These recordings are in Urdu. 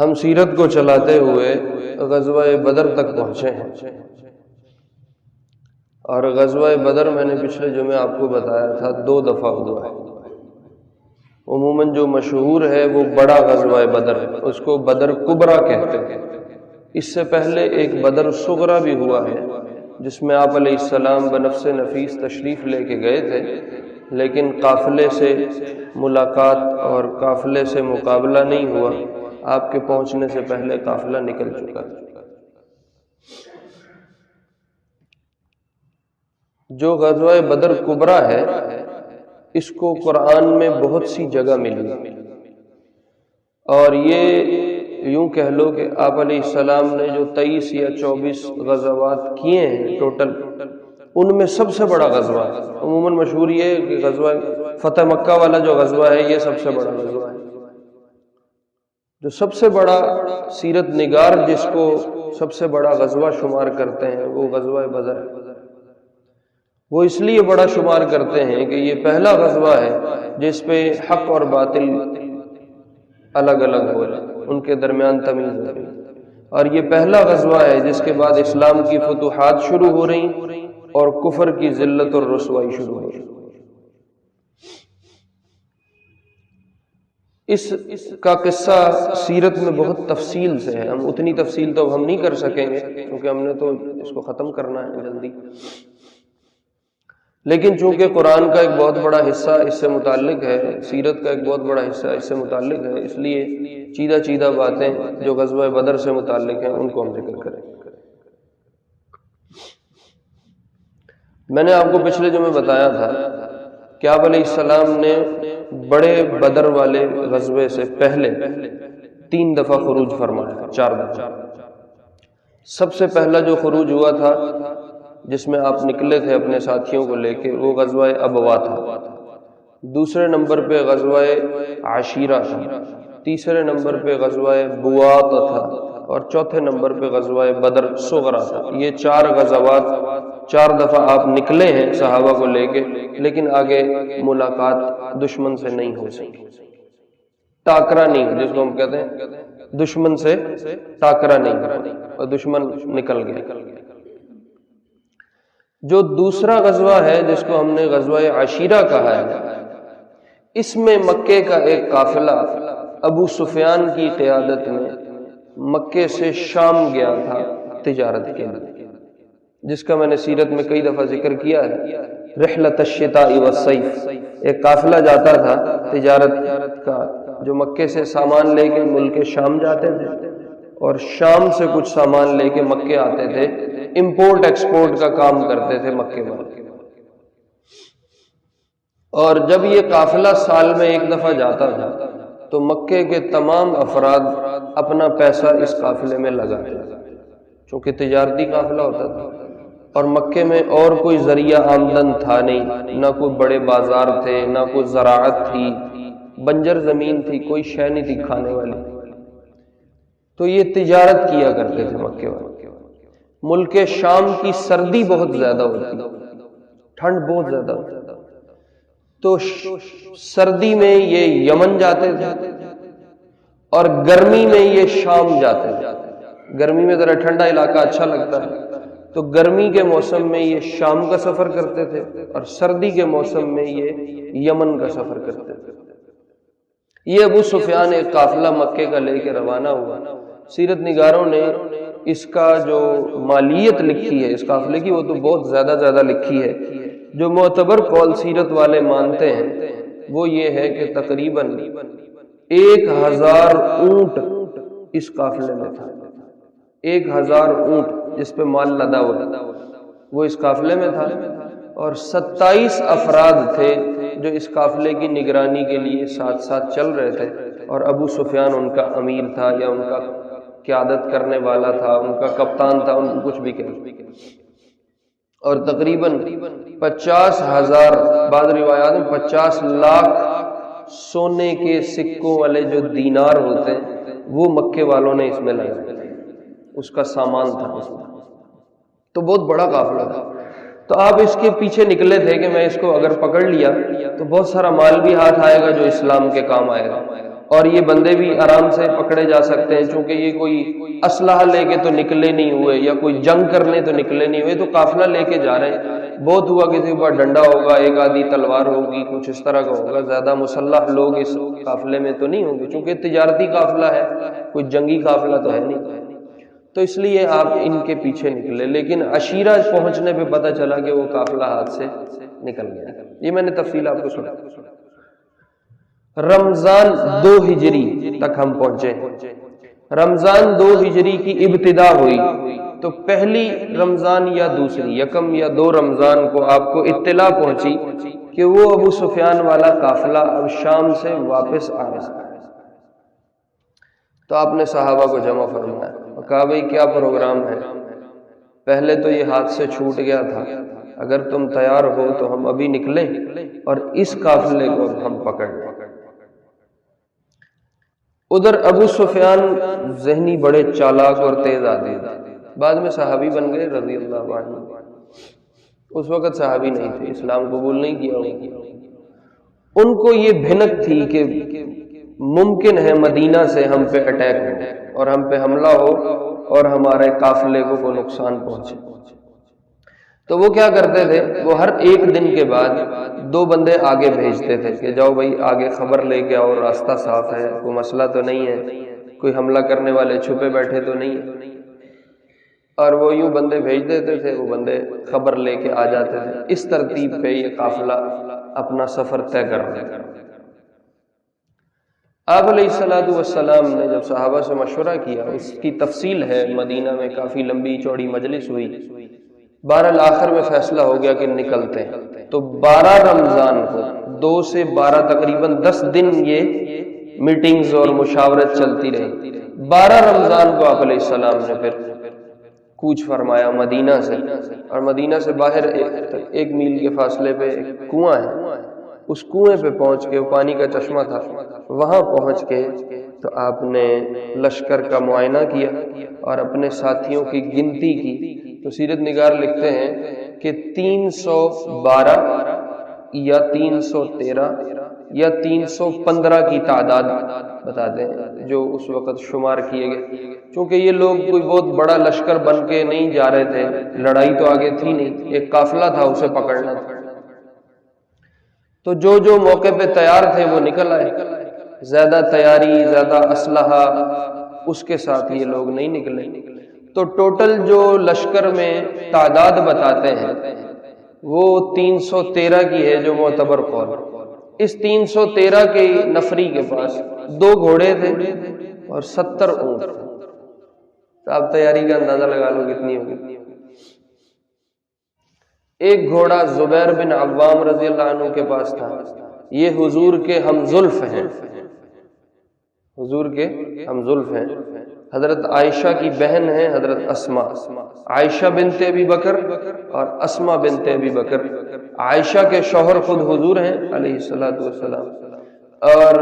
ہم سیرت کو چلاتے ہوئے غزوہ بدر تک پہنچے ہیں، اور غزوہ بدر میں نے پچھلے جمعے آپ کو بتایا تھا 2 دفعہ ہوا ہے۔ عموماً جو مشہور ہے وہ بڑا غزوہ بدر ہے، اس کو بدر کبریٰ کہتے ہیں۔ اس سے پہلے ایک بدر صغریٰ بھی ہوا ہے جس میں آپ علیہ السلام بنفس نفیس تشریف لے کے گئے تھے، لیکن قافلے سے ملاقات اور قافلے سے مقابلہ نہیں ہوا، آپ کے پہنچنے سے پہلے قافلہ نکل چکا تھا۔ جو غزوہ بدر کبریٰ ہے اس کو قرآن میں بہت سی جگہ ملی، اور یہ یوں کہہ لو کہ آپ علیہ السلام نے جو 23 یا 24 غزوات کیے ہیں ٹوٹل، ان میں سب سے بڑا غزوہ ہے۔ عموماً مشہور یہ ہے کہ غزوہ فتح مکہ والا جو غزوہ ہے یہ سب سے بڑا غزوہ ہے۔ جو سب سے بڑا سیرت نگار جس کو سب سے بڑا غزوہ شمار کرتے ہیں وہ غزوہ بدر ہے۔ وہ اس لیے بڑا شمار کرتے ہیں کہ یہ پہلا غزوہ ہے جس پہ حق اور باطل الگ الگ ہو رہے، ان کے درمیان تمیز ہو رہی، اور یہ پہلا غزوہ ہے جس کے بعد اسلام کی فتوحات شروع ہو رہی اور کفر کی ذلت اور رسوائی شروع ہو رہی۔ اس کا قصہ سیرت میں بہت تفصیل سے ہے، ہم اتنی تفصیل تو ہم نہیں کر سکیں گے کیونکہ ہم نے تو اس کو ختم کرنا ہے جلدی، لیکن چونکہ قرآن کا ایک بہت بڑا حصہ اس سے متعلق ہے، سیرت کا ایک بہت بڑا حصہ اس سے متعلق ہے، اس لیے چیدہ باتیں جو غزوہ بدر سے متعلق ہیں ان کو ہم ذکر کریں۔ میں نے آپ کو پچھلے جمعے بتایا تھا کہ آپ علیہ السلام نے بڑے بدر والے غزوے سے پہلے 3 دفعہ خروج فرمایا، 4 دفعہ۔ سب سے پہلا جو خروج ہوا تھا جس میں آپ نکلے تھے اپنے ساتھیوں کو لے کے وہ غزوہ ابوا تھا، دوسرے نمبر پہ غزوہ عشیرہ تھا، تیسرے نمبر پہ غزوہ بواط تھا، اور چوتھے نمبر پہ غزوہ بدر صغریٰ تھا۔ یہ 4 غزوات 4 دفعہ آپ نکلے ہیں صحابہ کو لے کے، لیکن آگے ملاقات دشمن سے نہیں ہو سکی، ٹاکرا نہیں، جس کو ہم کہتے ہیں دشمن سے ٹاکرا نہیں، اور دشمن نکل گیا۔ جو دوسرا غزوہ ہے جس کو ہم نے غزوہ عشیرہ کہا ہے، اس میں مکے کا ایک قافلہ ابو سفیان کی قیادت میں مکے سے شام گیا تھا تجارت کے لیے، جس کا میں نے سیرت میں کئی دفعہ ذکر کیا ہے۔ رحلۃ الشتاء والصیف، ایک قافلہ جاتا تھا تجارت کا جو مکے سے سامان لے کے ملک شام جاتے تھے، اور شام سے کچھ سامان لے کے مکے آتے تھے، امپورٹ ایکسپورٹ کا کام کرتے تھے مکے والے۔ اور جب یہ قافلہ سال میں 1 دفعہ جاتا تھا تو مکے کے تمام افراد اپنا پیسہ اس قافلے میں لگاتے تھے، چونکہ تجارتی قافلہ ہوتا تھا، اور مکے میں اور کوئی ذریعہ آمدن تھا نہیں، نہ کوئی بڑے بازار تھے، نہ کوئی زراعت تھی، بنجر زمین تھی، کوئی شے نہیں تھی کھانے والی، تو یہ تجارت کیا کرتے تھے مکے والے۔ ملک شام کی سردی بہت زیادہ ہوتی، ٹھنڈ بہت زیادہ ہوتی، تو سردی میں یہ یمن جاتے تھے اور گرمی میں یہ شام جاتے تھے۔ گرمی میں ذرا ٹھنڈا علاقہ اچھا لگتا ہے تو گرمی کے موسم میں یہ شام کا سفر کرتے تھے، اور سردی کے موسم میں یہ یمن کا سفر کرتے تھے۔ یہ ابو سفیان ایک قافلہ مکے کا لے کے روانہ ہوا۔ سیرت نگاروں نے اس کا جو مالیت لکھی ہے اس قافلے کی وہ تو بہت زیادہ لکھی ہے۔ جو معتبر قول سیرت والے مانتے ہیں وہ یہ ہے کہ تقریباً 1000 اونٹ اس قافلے میں تھا، 1000 اونٹ جس پہ مال لدا ہوا وہ اس قافلے میں تھا، اور 27 افراد تھے جو اس قافلے کی نگرانی کے لیے ساتھ ساتھ چل رہے تھے، اور ابو سفیان ان کا امیر تھا یا ان کا قیادت کرنے والا تھا، ان کا کپتان تھا، ان کو کچھ بھی کہیں۔ اور تقریباً 50,000، بعض روایات میں 50 لاکھ سونے کے سکوں والے جو دینار ہوتے ہیں وہ مکے والوں نے اس میں لگائے، اس کا سامان تھا اس میں، تو بہت بڑا قافلہ تھا۔ تو آپ اس کے پیچھے نکلے تھے کہ میں اس کو اگر پکڑ لیا تو بہت سارا مال بھی ہاتھ آئے گا جو اسلام کے کام آئے گا، اور یہ بندے بھی آرام سے پکڑے جا سکتے ہیں، چونکہ یہ کوئی اسلحہ لے کے تو نکلے نہیں ہوئے یا کوئی جنگ کرنے تو نکلے نہیں ہوئے، تو قافلہ لے کے جا رہے ہیں۔ بہت ہوا کسی کے پاس ڈنڈا ہوگا، ایک آدھی تلوار ہوگی، کچھ اس طرح کا ہوگا، زیادہ مسلح لوگ اس قافلے میں تو نہیں ہوں گے، چونکہ تجارتی قافلہ ہے، کوئی جنگی قافلہ تو ہے نہیں، تو اس لیے آپ ان کے پیچھے نکلے۔ لیکن عشیرہ پہنچنے پہ پتہ چلا کہ وہ قافلہ ہاتھ سے نکل گیا۔ یہ میں نے تفصیل آپ کو سنا۔ رمضان 2 ہجری تک ہم پہنچے۔ رمضان 2 ہجری کی ابتدا ہوئی تو پہلی رمضان یا دوسری، یکم یا 2 رمضان کو آپ کو اطلاع پہنچی کہ وہ ابو سفیان والا قافلہ اب شام سے واپس آ رہا ہے۔ تو آپ نے صحابہ کو جمع فرمایا اور کہا بھئی کیا پروگرام ہے؟ پہلے تو یہ ہاتھ سے چھوٹ گیا تھا، اگر تم تیار ہو تو ہم ابھی نکلیں اور اس قافلے کو ہم پکڑ لیں۔ ادھر ابو سفیان ذہنی بڑے چالاک اور تیز آدمی، بعد میں صحابی بن گئے رضی اللہ عنہ، اس وقت صحابی نہیں تھے، اسلام قبول نہیں کیا۔ ان کو یہ بھنک تھی کہ ممکن ہے مدینہ سے ہم پہ اٹیک ہو اور ہم پہ حملہ ہو اور ہمارے قافلے کو کوئی نقصان پہنچے۔ تو وہ کیا کرتے تھے، وہ ہر ایک دن کے بعد 2 بندے آگے بھیجتے تھے کہ جاؤ بھائی آگے خبر لے کے آؤ، راستہ صاف ہے، کوئی مسئلہ تو نہیں ہے، کوئی حملہ کرنے والے چھپے بیٹھے تو نہیں ہے۔ اور وہ یوں بندے بھیج دیتے تھے، وہ بندے خبر لے کے آ جاتے تھے۔ اس ترتیب پہ یہ قافلہ اپنا سفر طے کر رہے تھے۔ آپ علیہ السلام نے جب صحابہ سے مشورہ کیا، اس کی تفصیل ہے، مدینہ میں کافی لمبی چوڑی مجلس ہوئی، بہرحال آخر میں فیصلہ ہو گیا کہ نکلتے ہیں۔ تو 12 رمضان کو 2 سے 12 تقریباً 10 دن یہ میٹنگز اور مشاورت چلتی رہی۔ 12 رمضان کو آپ علیہ السلام نے پھر کوچ فرمایا مدینہ سے، اور مدینہ سے باہر 1 میل کے فاصلے پہ ایک کنواں ہے، اس کنویں پہ پہنچ کے، وہ پانی کا چشمہ تھا، وہاں پہنچ کے تو آپ نے لشکر کا معائنہ کیا اور اپنے ساتھیوں کی گنتی کی۔ تو سیرت نگار لکھتے ہیں کہ 312 یا 313 یا 315 کی تعداد بتاتے ہیں جو اس وقت شمار کیے گئے، چونکہ یہ لوگ کوئی بہت بڑا لشکر بن کے نہیں جا رہے تھے، لڑائی تو آگے تھی نہیں، ایک قافلہ تھا، اسے پکڑنا تھا۔ تو جو جو موقع پہ تیار تھے وہ نکل آئے، زیادہ تیاری، زیادہ اسلحہ اس کے ساتھ یہ لوگ نہیں نکلے۔ تو ٹوٹل جو لشکر میں تعداد بتاتے ہیں وہ 313 کی ہے جو معتبر قول۔ اس 313 کے نفری کے پاس 2 گھوڑے تھے اور 70 اونٹ تھے۔ تو آپ تیاری کا اندازہ لگا لو کتنی ہوگی۔ ایک گھوڑا زبیر بن عوام رضی اللہ عنہ کے پاس تھا، یہ حضور کے ہم زلف ہیں، حضور کے ہم زلف ہیں، حضرت عائشہ کی بہن ہیں حضرت اسماء، عائشہ بنت ابی بکر اور اسماء بنت ابی بکر۔ عائشہ کے شوہر خود حضور ہیں علیہ السلام، اور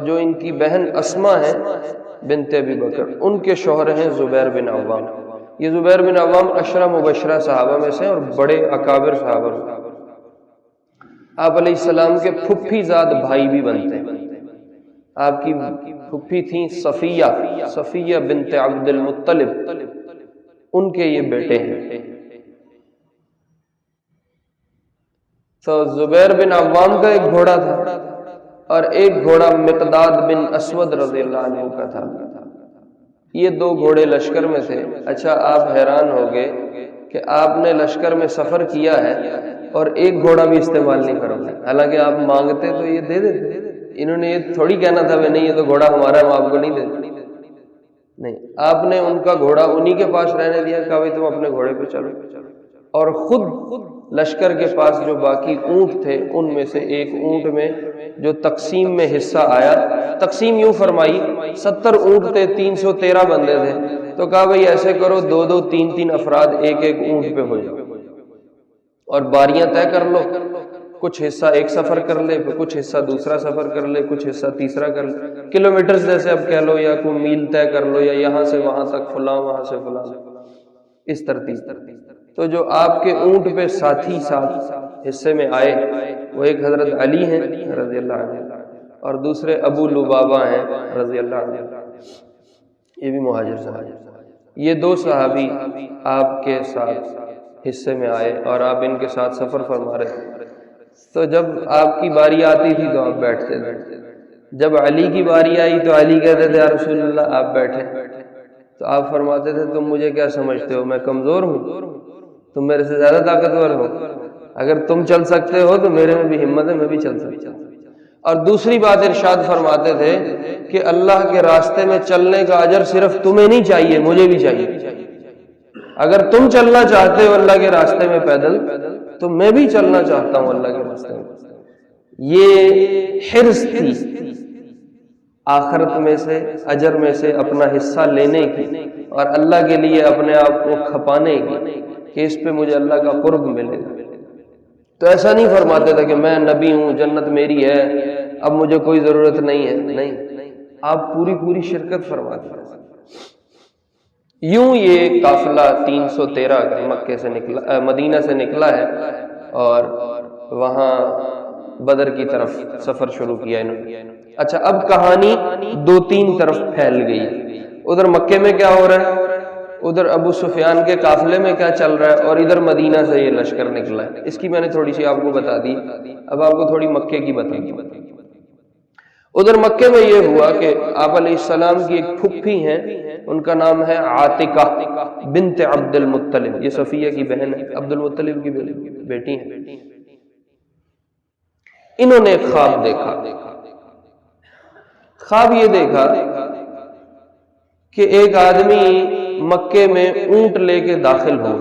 جو ان کی بہن اسماء ہیں بنت ابی بکر، ان کے شوہر ہیں زبیر بن عوام۔ یہ زبیر بن عوام عشرہ مبشرہ صحابہ میں سے اور بڑے اکابر صحابہ میں، آپ علیہ السلام کے پھپھی زاد بھائی بھی بنتے ہیں۔ آپ کی پھپھی تھیں صفیہ بنت عبد المطلب، ان کے یہ بیٹے ہیں۔ تو زبیر بن عوام کا ایک گھوڑا تھا اور ایک گھوڑا مقداد بن اسود رضی اللہ عنہ کا تھا۔ یہ 2 گھوڑے لشکر میں تھے۔ اچھا آپ حیران ہوگے کہ آپ نے لشکر میں سفر کیا ہے اور ایک گھوڑا بھی استعمال نہیں کرو گے، حالانکہ آپ مانگتے تو یہ دے دیتے۔ انہوں نے یہ تھوڑی کہنا تھا نہیں یہ تو گھوڑا ہمارا ہے، ہم آپ کو نہیں دیتے، نہیں، آپ نے ان کا گھوڑا انہی کے پاس رہنے دیا، کہا بھائی تم اپنے گھوڑے پہ چلو، اور خود لشکر کے پاس جو باقی اونٹ تھے ان میں سے ایک اونٹ میں جو تقسیم میں حصہ آیا، تقسیم یوں فرمائی، 70 اونٹ تھے، 313 بندے تھے، تو کہا بھائی ایسے کرو 2 3 افراد ایک اونٹ پہ ہو جاؤ اور باریاں طے کر لو، کچھ حصہ ایک سفر کر لے، پھر کچھ حصہ دوسرا سفر کر لے، کچھ حصہ تیسرا کر لے، کلومیٹرز جیسے اب کہہ لو، یا کوئی میل طے کر لو، یا یہاں سے وہاں تک فلاں، وہاں سے فلاں، اس ترتیب۔ تو جو آپ کے اونٹ پہ ساتھی ساتھ حصے میں آئے وہ ایک حضرت علی ہیں رضی اللہ عنہ، اور دوسرے ابو لبابہ ہیں رضی اللہ عنہ، یہ بھی مہاجر صحابی۔ یہ دو صحابی آپ کے ساتھ حصے میں آئے اور آپ ان کے ساتھ سفر فرما رہے تھے، تو جب آپ کی باری آتی تھی تو آپ بیٹھتے تھے، جب علی کی باری آئی تو علی کہتے تھے یا رسول اللہ آپ بیٹھیں، تو آپ فرماتے تھے تم مجھے کیا سمجھتے ہو، میں کمزور ہوں، تم میرے سے زیادہ طاقتور ہو، اگر تم چل سکتے ہو تو میرے میں بھی ہمت ہے، میں بھی چل سکتا ہوں۔ اور دوسری بات ارشاد فرماتے تھے کہ اللہ کے راستے میں چلنے کا اجر صرف تمہیں نہیں چاہیے، مجھے بھی چاہیے۔ اگر تم چلنا چاہتے ہو اللہ کے راستے میں پیدل تو میں بھی چلنا چاہتا ہوں اللہ کے راستے میں۔ یہ حرص تھی آخرت میں سے، اجر میں سے اپنا حصہ لینے کی اور اللہ کے لیے اپنے آپ کو کھپانے کی کہ اس پہ مجھے اللہ کا قرب ملے گا۔ تو ایسا نہیں فرماتے تھے کہ میں نبی ہوں، جنت میری ہے، اب مجھے کوئی ضرورت نہیں ہے، نہیں، آپ پوری شرکت فرماتے ہیں۔ یوں یہ قافلہ 313 مکے سے نکلا، مدینہ سے نکلا ہے اور وہاں بدر کی طرف سفر شروع کیا انہوں نے۔ اچھا، اب کہانی 2-3 طرف پھیل گئی۔ ادھر مکے میں کیا ہو رہا ہے، ادھر ابو سفیان کے قافلے میں کیا چل رہا ہے، اور ادھر مدینہ سے یہ لشکر نکلا ہے۔ اس کی میں نے تھوڑی سی آپ کو بتا دی، اب آپ کو تھوڑی مکے کی بتا دی۔ ادھر مکے میں یہ ہوا کہ آپ علیہ السلام کی ایک پھپھی ہیں، ان کا نام ہے عاتقہ بنت عبد المطلب، یہ صفیہ کی بہن ہے، عبد المطلب کی بیٹی ہیں۔ انہوں نے ایک خواب دیکھا۔ خواب یہ دیکھا کہ ایک آدمی مکے میں اونٹ لے کے داخل ہو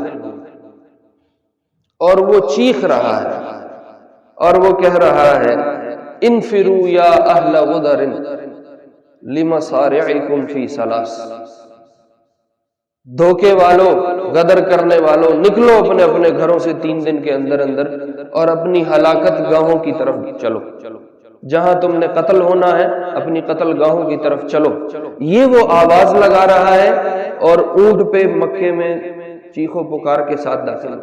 اور وہ چیخ رہا ہے اور وہ کہہ رہا ہے انفروا یا اہل غدر لمصارعکم فی ثلاث، دھوکے والوں، غدر کرنے والوں، نکلو اپنے اپنے گھروں سے 3 دن کے اندر اندر اور اپنی ہلاکت گاہوں کی طرف چلو، جہاں تم نے قتل ہونا ہے اپنی قتل گاہوں کی طرف چلو۔ یہ وہ آواز لگا رہا ہے اور اونٹ پہ مکے میں چیخو پکار کے ساتھ داخل ہو۔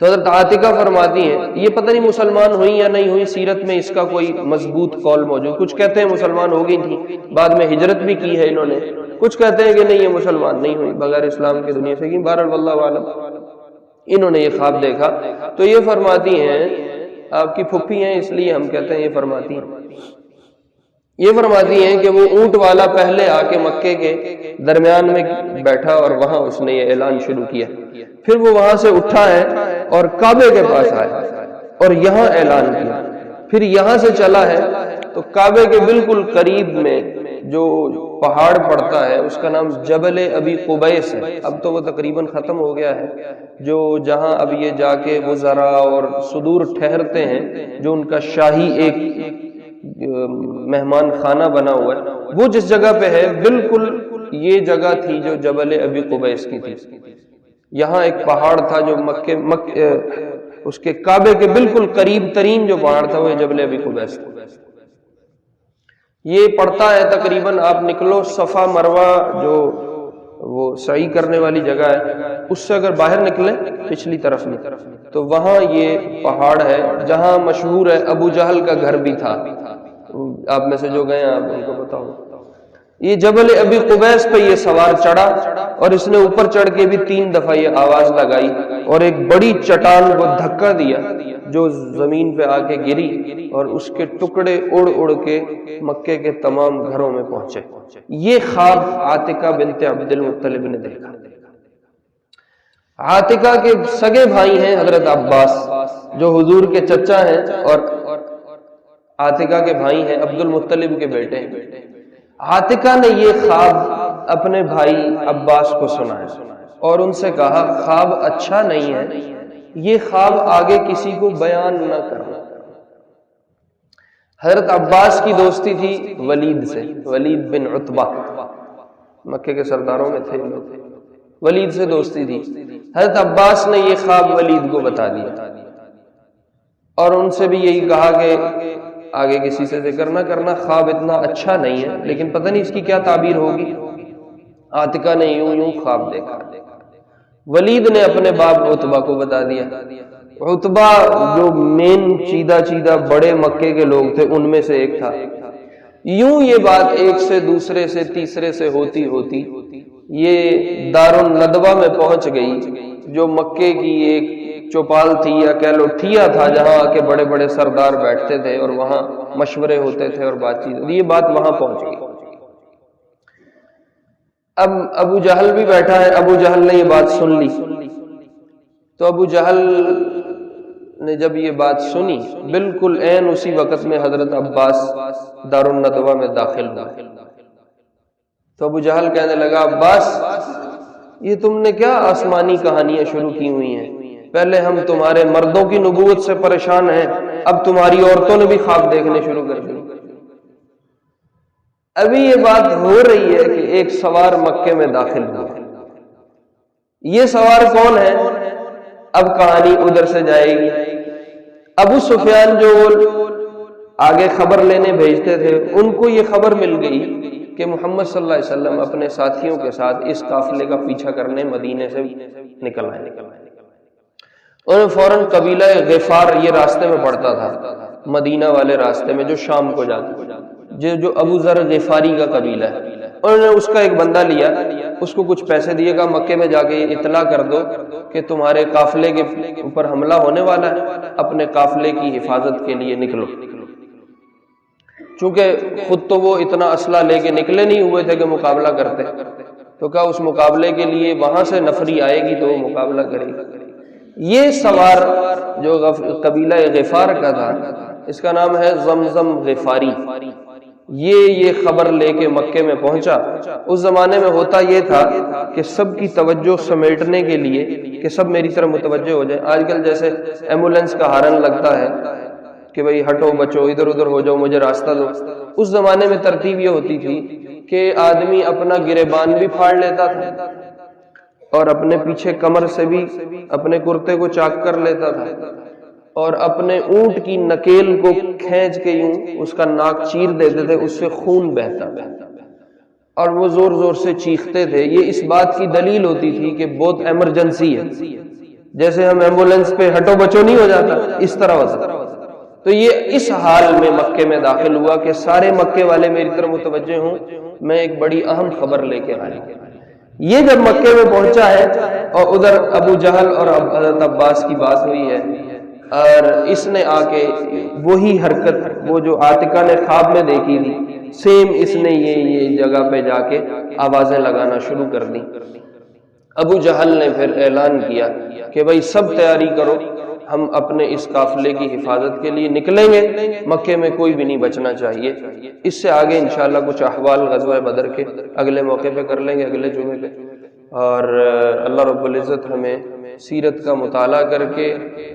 تو حضرت عاتقہ فرماتی ہیں، یہ پتہ نہیں مسلمان ہوئی یا نہیں ہوئی، سیرت میں اس کا کوئی مضبوط قول موجود، کچھ کہتے ہیں مسلمان ہو گئی تھی، بعد میں ہجرت بھی کی ہے انہوں نے، کچھ کہتے ہیں کہ نہیں یہ مسلمان نہیں ہوئی، بغیر اسلام کے دنیا سے گئی، بہرحال واللہ عالم۔ انہوں نے یہ خواب دیکھا تو یہ فرماتی ہیں، آپ کی پھپھی ہیں اس لیے ہم کہتے ہیں یہ فرماتی ہیں کہ وہ اونٹ والا پہلے آ کے مکے کے درمیان میں بیٹھا اور وہاں اس نے یہ اعلان شروع کیا، پھر وہ وہاں سے اٹھا ہے اور کعبے کے پاس آیا اور یہاں اعلان کیا، پھر یہاں سے چلا ہے تو کعبے کے بالکل قریب میں جو پہاڑ پڑتا ہے اس کا نام جبل ابی قبیس ہے، اب تو وہ تقریباً ختم ہو گیا ہے، جو جہاں اب یہ جا کے وزراء اور صدور ٹھہرتے ہیں، جو ان کا شاہی ایک مہمان خانہ بنا ہوا ہے، وہ جس جگہ پہ ہے بالکل یہ جگہ تھی جو جبل ابی قبیس کی تھی۔ یہاں ایک پہاڑ تھا جو اس کے کعبے کے بالکل قریب ترین جو پہاڑ تھا وہ جبل ابی قبیس تھا۔ یہ پڑتا ہے تقریباً، آپ نکلو صفا مروہ جو وہ سعی کرنے والی جگہ ہے، اس سے اگر باہر نکلے پچھلی طرف میں تو وہاں یہ پہاڑ ہے جہاں مشہور ہے ابو جہل کا گھر بھی تھا، آپ میں سے جو گئے ہیں آپ ان کو بتاؤں۔ یہ جبل ابی قبیس پہ یہ سوار چڑھا اور اس نے اوپر چڑھ کے بھی 3 دفعہ یہ آواز لگائی اور ایک بڑی چٹان کو دھکا دیا جو زمین پہ آ کے گری اور اس کے ٹکڑے اڑ اڑ کے مکے کے تمام گھروں میں پہنچے۔ یہ خواب عاتقہ بنت عبد المطلب نے دیکھا۔ عاتقہ کے سگے بھائی ہیں حضرت عباس جو حضور کے چچا ہیں، اور عاتقہ کے بھائی ہیں عبد المطلب کے بیٹے ہیں۔ عاتقہ نے یہ خواب اپنے بھائی عباس کو سنایا اور ان سے کہا خواب اچھا نہیں ہے، یہ خواب آگے کسی کو بیان نہ کرنا۔ حضرت عباس کی دوستی تھی ولید سے، ولید بن عتبہ مکے کے سرداروں میں تھے لوگ، ولید سے دوستی تھی۔ حضرت عباس نے یہ خواب ولید کو بتا دیا اور ان سے بھی یہی کہا کہ آگے کسی سے ذکر نہ کرنا، خواب اتنا اچھا نہیں ہے، لیکن پتہ نہیں اس کی کیا تعبیر ہوگی۔ عاتقہ نے یوں خواب دیکھا۔ ولید نے اپنے باپ عتبہ کو بتا دیا، عتبہ جو مین چیدہ بڑے مکے کے لوگ تھے ان میں سے ایک تھا. یوں یہ بات ایک سے دوسرے سے تیسرے سے ہوتی ہوتی یہ دارالندوہ میں پہنچ گئی، جو مکے کی ایک چوپال تھی یا کہہ لو ٹھیا تھا، جہاں آ کے بڑے بڑے سردار بیٹھتے تھے اور وہاں مشورے ہوتے تھے اور بات چیت. یہ بات وہاں پہنچ گئی. اب ابو جہل بھی بیٹھا ہے. ابو جہل نے یہ بات سن لی. تو ابو جہل نے جب یہ بات سنی، بالکل عین اسی وقت میں حضرت عباس دارالندوہ میں داخل ہوا. تو ابو جہل کہنے لگا، عباس یہ تم نے کیا آسمانی کہانیاں شروع کی ہوئی ہیں؟ پہلے ہم تمہارے مردوں کی نبوت سے پریشان ہیں، اب تمہاری عورتوں نے بھی خواب دیکھنے شروع کر دی. ابھی یہ بات ہو رہی ہے کہ ایک سوار مکے میں داخل ہوا. یہ سوار کون ہے؟ اب کہانی ادھر سے جائے گی. ابو سفیان جو آگے خبر لینے بھیجتے تھے، ان کو یہ خبر مل گئی کہ محمد صلی اللہ علیہ وسلم اپنے ساتھیوں کے ساتھ اس قافلے کا پیچھا کرنے مدینے سے نکل آئے. انہوں نے فوراً قبیلہ غفار، یہ راستے میں پڑتا تھا، مدینہ والے راستے میں جو شام کو جاتا، جو ابو ذر غفاری کا قبیلہ ہے. انہوں نے اس کا ایک بندہ لیا، اس کو کچھ پیسے دیے گا، مکے میں جا کے یہ اطلاع کر دو کہ تمہارے قافلے کے اوپر حملہ ہونے والا ہے، اپنے قافلے کی حفاظت کے لیے نکلو. چونکہ خود تو وہ اتنا اسلحہ لے کے نکلے نہیں ہوئے تھے کہ مقابلہ کرتے، تو کہا اس مقابلے کے لیے وہاں سے نفری آئے گی تو وہ مقابلہ کرے گی. یہ سوار جو قبیلہ غفار کا تھا، اس کا نام ہے زمزم غفاری. یہ خبر لے کے مکے میں پہنچا. اس زمانے میں ہوتا یہ تھا کہ سب کی توجہ سمیٹنے کے لیے کہ سب میری طرف متوجہ ہو جائے. آج کل جیسے ایمبولینس کا ہارن لگتا ہے کہ بھئی ہٹو بچو، ادھر ادھر ہو جاؤ، مجھے راستہ دو. اس زمانے میں ترتیب یہ ہوتی تھی کہ آدمی اپنا گریبان بھی پھاڑ لیتا تھا اور اپنے پیچھے کمر سے بھی اپنے کرتے کو چاک کر لیتا تھا اور اپنے اونٹ کی نکیل کو کھینچ کے یوں اس کا ناک چیر دیتے تھے، اس سے خون بہتا تھا اور وہ زور زور سے چیختے تھے. یہ اس بات کی دلیل ہوتی تھی کہ بہت ایمرجنسی ہے. جیسے ہم ایمبولینس پہ ہٹو بچو نہیں ہو جاتا، اس طرح ہوتا. تو یہ اس حال میں مکے میں داخل ہوا کہ سارے مکے والے میری طرف متوجہ ہوں، میں ایک بڑی اہم خبر لے کے آیا. یہ جب مکے میں پہنچا ہے اور ادھر ابو جہل اور حضرت عباس کی بات ہوئی ہے اور اس نے آ کے وہی حرکت، وہ جو عاتکہ نے خواب میں دیکھی تھی، سیم اس نے یہ جگہ پہ جا کے آوازیں لگانا شروع کر دی. ابو جہل نے پھر اعلان کیا کہ بھائی سب تیاری کرو، ہم اپنے اس قافلے کی حفاظت کے لیے نکلیں گے، مکے میں کوئی بھی نہیں بچنا چاہیے. اس سے آگے انشاءاللہ کچھ احوال غزوہ بدر کے اگلے موقع پہ کر لیں گے، اگلے جمعے پہ. اور اللہ رب العزت ہمیں سیرت کا مطالعہ کر کے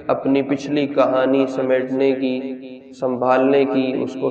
اپنی پچھلی کہانی سمیٹنے کی، سنبھالنے کی، اس کو